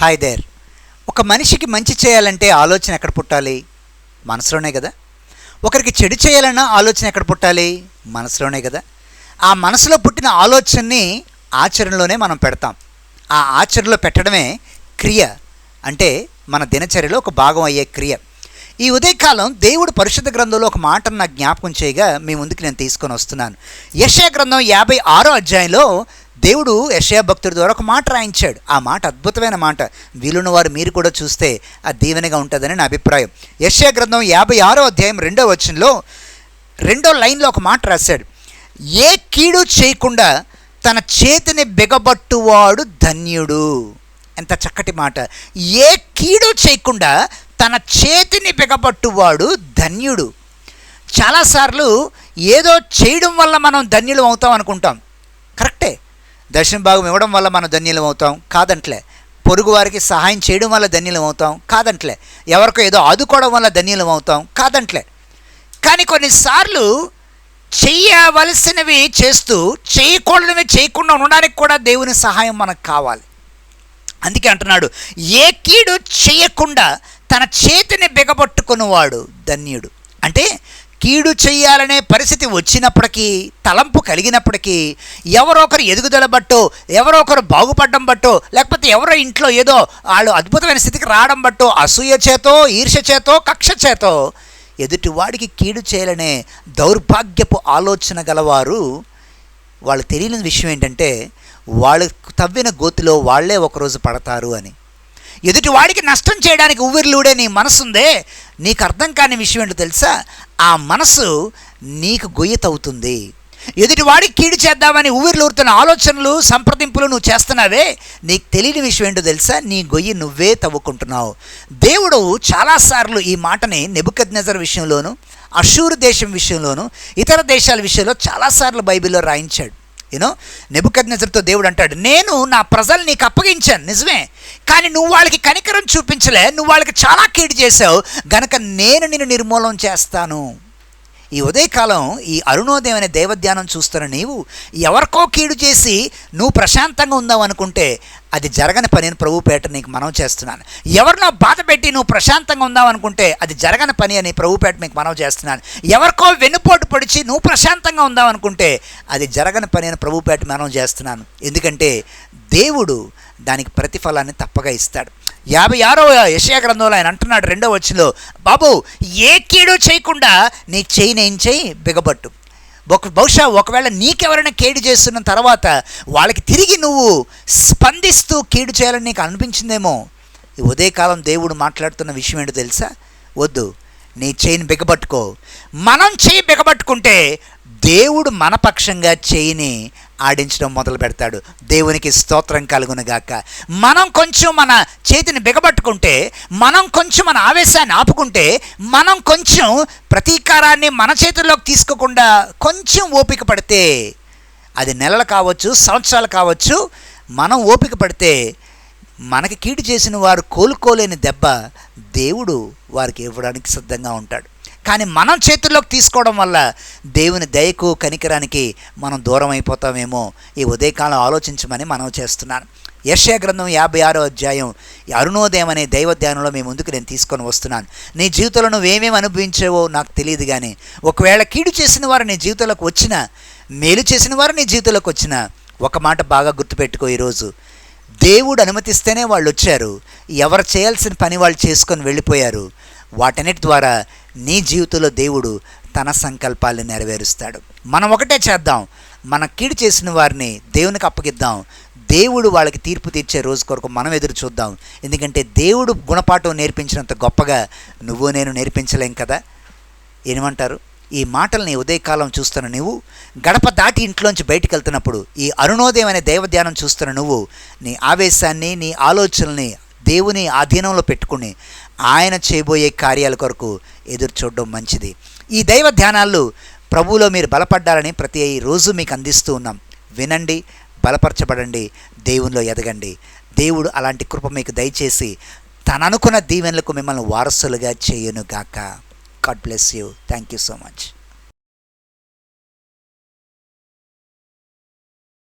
Hi there. ఒక మనిషికి మంచి చేయాలంటే ఆలోచన ఎక్కడ పుట్టాలి? మనసులోనే కదా. ఒకరికి చెడు చేయాలన్నా ఆలోచన ఎక్కడ పుట్టాలి? మనసులోనే కదా. ఆ మనసులో పుట్టిన ఆలోచనని ఆచరణలోనే మనం పెడతాం. ఆ ఆచరణలో పెట్టడమే క్రియ, అంటే మన దినచర్యలో ఒక భాగం అయ్యే క్రియ. ఈ ఉదయకాలం దేవుడు పరిశుద్ధ గ్రంథంలో ఒక మాటను నాకు జ్ఞాపకం చేయగా మీ ముందుకు నేను తీసుకొని వస్తున్నాను. యెషయా గ్రంథం 56వ అధ్యాయంలో దేవుడు యెషయా భక్తుడి ద్వారా ఒక మాట రాయించాడు. ఆ మాట అద్భుతమైన మాట. వీలున్న వారు మీరు కూడా చూస్తే అది దీవెనగా ఉంటుందని నా అభిప్రాయం. యెషయా గ్రంథం 56వ అధ్యాయం 2వ వచనంలో 2వ లైన్లో ఒక మాట రాశాడు. ఏ కీడు చేయకుండా తన చేతిని బిగబట్టువాడు ధన్యుడు. ఎంత చక్కటి మాట. ఏ కీడు చేయకుండా తన చేతిని బిగబట్టువాడు ధన్యుడు. చాలాసార్లు ఏదో చేయడం వల్ల మనం ధన్యులం అవుతాం అనుకుంటాం. కరెక్టే. దర్శన భాగం ఇవ్వడం వల్ల మనం ధన్యులం అవుతాం కాదంట్లే. పొరుగు వారికి సహాయం చేయడం వల్ల ధన్యులం అవుతాం కాదంట్లే. ఎవరికో ఏదో ఆదుకోవడం వల్ల ధన్యులం అవుతాం కాదంట్లే. కానీ కొన్నిసార్లు చేయవలసినవి చేస్తూ చేయకూడనివి చేయకుండా ఉండడానికి కూడా దేవుని సహాయం మనకు కావాలి. అందుకే అంటున్నాడు, ఏ కీడు చేయకుండా తన చేతిని బిగబట్టుకున్నవాడు ధన్యుడు. అంటే కీడు చేయాలనే పరిస్థితి వచ్చినప్పటికీ, తలంపు కలిగినప్పటికీ, ఎవరో ఒకరు ఎదుగుదల బట్టో, ఎవరో ఒకరు బాగుపడడం బట్టో, లేకపోతే ఎవరో ఇంట్లో ఏదో వాళ్ళు అద్భుతమైన స్థితికి రావడం బట్టో, అసూయ చేతో, ఈర్ష్య చేతో, కక్ష చేతో ఎదుటివాడికి కీడు చేయాలనే దౌర్భాగ్యపు ఆలోచన గలవారు, వాళ్ళు తెలియని విషయం ఏంటంటే వాళ్ళు తవ్విన గోతిలో వాళ్లే ఒకరోజు పడతారు అని. ఎదుటివాడికి నష్టం చేయడానికి ఉవ్విర్లూడే నీ మనసుందే, నీకు అర్థం కాని విషయం ఏంటో తెలుసా? ఆ మనసు నీకు గొయ్యి తవ్వుతుంది. ఎదుటివాడికి కీడు చేద్దామని ఉవ్విర్లూరుతున్న ఆలోచనలు, సంప్రదింపులు నువ్వు చేస్తున్నావే, నీకు తెలియని విషయం ఏంటో తెలుసా? నీ గొయ్యి నువ్వే తవ్వుకుంటున్నావు. దేవుడు చాలాసార్లు ఈ మాటని నెబుకద్నెజర్ విషయంలోను, అషూరు దేశం విషయంలోను, ఇతర దేశాల విషయంలో చాలాసార్లు బైబిల్లో రాయించాడు. నెబుకద్నెజరుతో దేవుడు అంటాడు, నేను నా ప్రజలు నీకు అప్పగించాను నిజమే, కానీ నువ్వు వాళ్ళకి కనికరం చూపించలే, నువ్వు వాళ్ళకి చాలా కీడు చేసావు, గనక నేను నిన్ను నిర్మూలన చేస్తాను. ఈ ఉదయకాలం ఈ అరుణోదయం అనే దేవధ్యానం చూస్తున్న నీవు ఎవరికో కీడు చేసి నువ్వు ప్రశాంతంగా ఉందావు అనుకుంటే అది జరగని పని అని ప్రభు పేట నీకు మనవి చేస్తున్నాను. ఎవరినో బాధ పెట్టి నువ్వు ప్రశాంతంగా ఉందావు అనుకుంటే అది జరగని పని అని ప్రభు పేట మీకు మనవి చేస్తున్నాను. ఎవరికో వెన్నుపోటు పొడిచి నువ్వు ప్రశాంతంగా ఉందావు అనుకుంటే అది జరగని పని అని ప్రభు పేట మనవి చేస్తున్నాను. ఎందుకంటే దేవుడు దానికి ప్రతిఫలాన్ని తప్పగా ఇస్తాడు. 56వ యెషయా గ్రంథంలో ఆయన అంటున్నాడు 2వ వచనంలో, బాబు ఏ కీడు చేయకుండా నీ చేయి బిగబట్టు. బహుశా ఒకవేళ నీకెవరైనా కీడు చేస్తున్న తర్వాత వాళ్ళకి తిరిగి నువ్వు స్పందిస్తూ కీడు చేయాలని నీకు అనిపించిందేమో. ఈ ఉదయకాలం దేవుడు మాట్లాడుతున్న విషయం ఏంటో తెలుసా? వద్దు, నీ చేయిని బిగబట్టుకో. మనం చేయి బిగబట్టుకుంటే దేవుడు మన పక్షంగా చేయిని ఆడించడం మొదలు పెడతాడు. దేవునికి స్తోత్రం కలుగునుగాక. మనం కొంచెం మన చేతిని బిగబట్టుకుంటే, మనం కొంచెం మన ఆవేశాన్ని ఆపుకుంటే, మనం కొంచెం ప్రతీకారాన్ని మన చేతుల్లోకి తీసుకోకుండా కొంచెం ఓపిక పడితే, అది నెలలు కావచ్చు, సంవత్సరాలు కావచ్చు, మనం ఓపిక పడితే మనకి కీడు చేసిన వారు కోలుకోలేని దెబ్బ దేవుడు వారికి ఇవ్వడానికి సిద్ధంగా ఉంటాడు. కానీ మనం చేతుల్లోకి తీసుకోవడం వల్ల దేవుని దయకు, కనికరానికి మనం దూరం అయిపోతామేమో. ఈ ఉదయకాలం ఆలోచించమని మనం చేస్తున్నాను. యెషయా గ్రంథం 56వ అధ్యాయం అరుణోదయం అనే దైవధ్యానంలో మీ ముందుకు నేను తీసుకొని వస్తున్నాను. నీ జీవితంలో నువ్వేమేమి అనుభవించావో నాకు తెలియదు, కానీ ఒకవేళ కీడు చేసిన వారు నీ జీవితంలోకి వచ్చినా, మేలు చేసిన వారు నీ జీవితంలోకి వచ్చినా, ఒక మాట బాగా గుర్తుపెట్టుకో. ఈరోజు దేవుడు అనుమతిస్తేనే వాళ్ళు వచ్చారు. ఎవరు చేయాల్సిన పని వాళ్ళు చేసుకొని వెళ్ళిపోయారు. వాటన్నిటి ద్వారా నీ జీవితంలో దేవుడు తన సంకల్పాలను నెరవేరుస్తాడు. మనం ఒకటే చేద్దాం, మన కీడు చేసిన వారిని దేవునికి అప్పగిద్దాం. దేవుడు వాళ్ళకి తీర్పు తీర్చే రోజు కొరకు మనం ఎదురు చూద్దాం. ఎందుకంటే దేవుడు గుణపాఠం నేర్పించినంత గొప్పగా నువ్వు నేను నేర్పించలేం కదా. ఏమంటారు? ఈ మాటల్ని ఉదయకాలం చూస్తున్న నువ్వు, గడప దాటి ఇంట్లోంచి బయటికి వెళ్తున్నప్పుడు ఈ అరుణోదయం అనే దైవధ్యానం చూస్తున్న నువ్వు నీ ఆవేశాన్ని, నీ ఆలోచనల్ని దేవుని ఆధీనంలో పెట్టుకుని ఆయన చేయబోయే కార్యాల కొరకు ఎదురు చూడడం మంచిది. ఈ దైవ ధ్యానాలు ప్రభువులో మీరు బలపడ్డాలని ప్రతి రోజు మీకు అందిస్తూ ఉన్నాం. వినండి, బలపరచబడండి, దేవునిలో ఎదగండి. దేవుడు అలాంటి కృప మీకు దయచేసి తన అనుకున్న దీవెనలకు మిమ్మల్ని వారసులుగా చేయునుగాక. God bless you. Thank you so much.